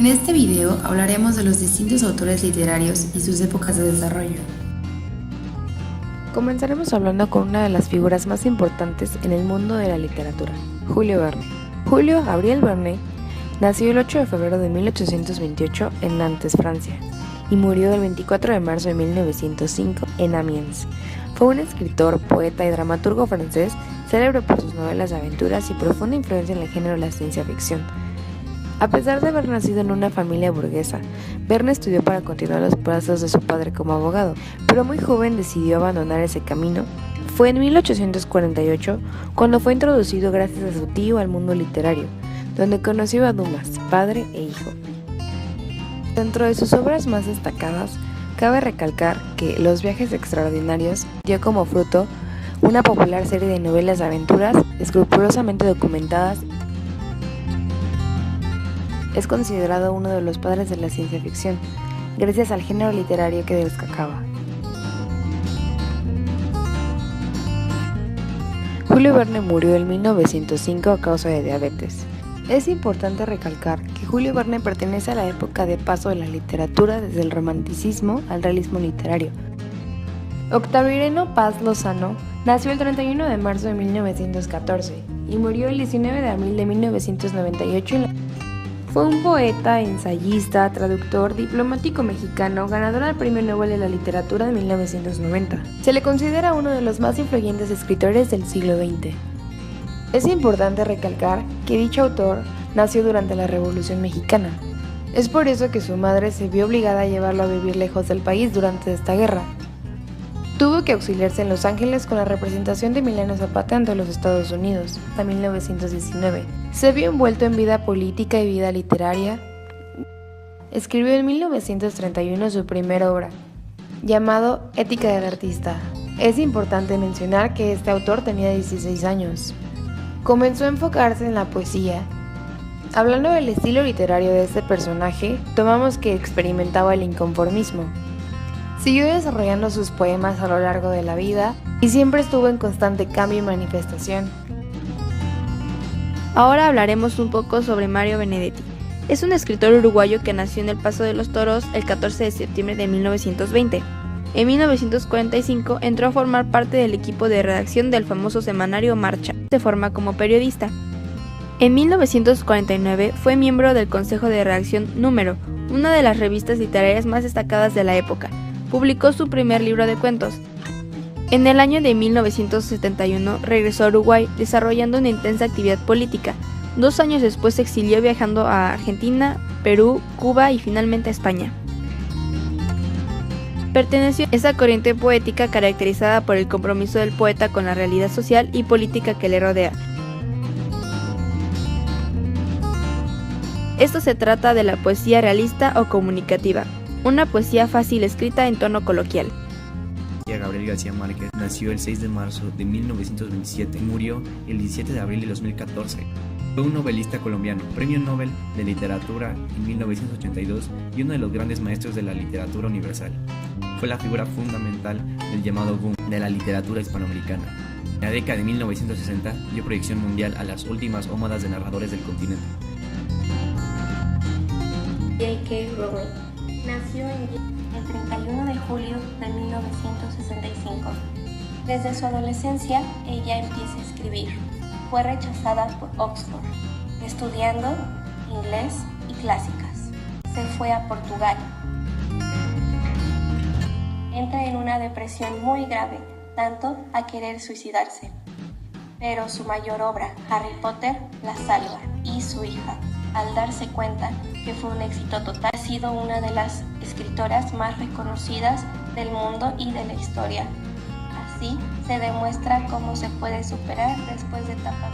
En este video hablaremos de los distintos autores literarios y sus épocas de desarrollo. Comenzaremos hablando con una de las figuras más importantes en el mundo de la literatura, Julio Verne. Julio Gabriel Verne nació el 8 de febrero de 1828 en Nantes, Francia, y murió el 24 de marzo de 1905 en Amiens. Fue un escritor, poeta y dramaturgo francés, célebre por sus novelas de aventuras y profunda influencia en el género de la ciencia ficción. A pesar de haber nacido en una familia burguesa, Verne estudió para continuar los pasos de su padre como abogado, pero muy joven decidió abandonar ese camino. Fue en 1848 cuando fue introducido gracias a su tío al mundo literario, donde conoció a Dumas, padre e hijo. Dentro de sus obras más destacadas, cabe recalcar que Los viajes extraordinarios dio como fruto una popular serie de novelas de aventuras escrupulosamente documentadas. Es considerado uno de los padres de la ciencia ficción, gracias al género literario que destacaba. Julio Verne murió en 1905 a causa de diabetes. Es importante recalcar que Julio Verne pertenece a la época de paso de la literatura desde el romanticismo al realismo literario. Octaviano Paz Lozano nació el 31 de marzo de 1914 y murió el 19 de abril de 1998 Fue un poeta, ensayista, traductor, diplomático mexicano, ganador del Premio Nobel de la Literatura de 1990. Se le considera uno de los más influyentes escritores del siglo XX. Es importante recalcar que dicho autor nació durante la Revolución Mexicana. Es por eso que su madre se vio obligada a llevarlo a vivir lejos del país durante esta guerra. Tuvo que auxiliarse en Los Ángeles con la representación de Emiliano Zapata ante los Estados Unidos, hasta 1919. Se vio envuelto en vida política y vida literaria. Escribió en 1931 su primera obra, llamado Ética del Artista. Es importante mencionar que este autor tenía 16 años. Comenzó a enfocarse en la poesía. Hablando del estilo literario de este personaje, tomamos que experimentaba el inconformismo. Siguió desarrollando sus poemas a lo largo de la vida y siempre estuvo en constante cambio y manifestación. Ahora hablaremos un poco sobre Mario Benedetti. Es un escritor uruguayo que nació en El Paso de los Toros el 14 de septiembre de 1920. En 1945 entró a formar parte del equipo de redacción del famoso semanario Marcha. Se forma como periodista. En 1949 fue miembro del Consejo de Redacción Número, una de las revistas literarias más destacadas de la época. Publicó su primer libro de cuentos. En el año de 1971 regresó a Uruguay desarrollando una intensa actividad política. 2 años después se exilió viajando a Argentina, Perú, Cuba y finalmente a España. Perteneció a esa corriente poética caracterizada por el compromiso del poeta con la realidad social y política que le rodea. Esto se trata de la poesía realista o comunicativa, una poesía fácil escrita en tono coloquial. Gabriel García Márquez nació el 6 de marzo de 1927 y murió el 17 de abril de 2014. Fue un novelista colombiano, Premio Nobel de Literatura en 1982 y uno de los grandes maestros de la literatura universal. Fue la figura fundamental del llamado boom de la literatura hispanoamericana. En la década de 1960 dio proyección mundial a las últimas ómadas de narradores del continente. J.K. Rowling nació el 31 de julio de 1965. Desde su adolescencia, ella empieza a escribir. Fue rechazada por Oxford, estudiando inglés y clásicas. Se fue a Portugal. Entra en una depresión muy grave, tanto a querer suicidarse. Pero su mayor obra, Harry Potter, la salva, y su hija, al darse cuenta que fue un éxito total, ha sido una de las escritoras más reconocidas del mundo y de la historia. Así se demuestra cómo se puede superar después de etapas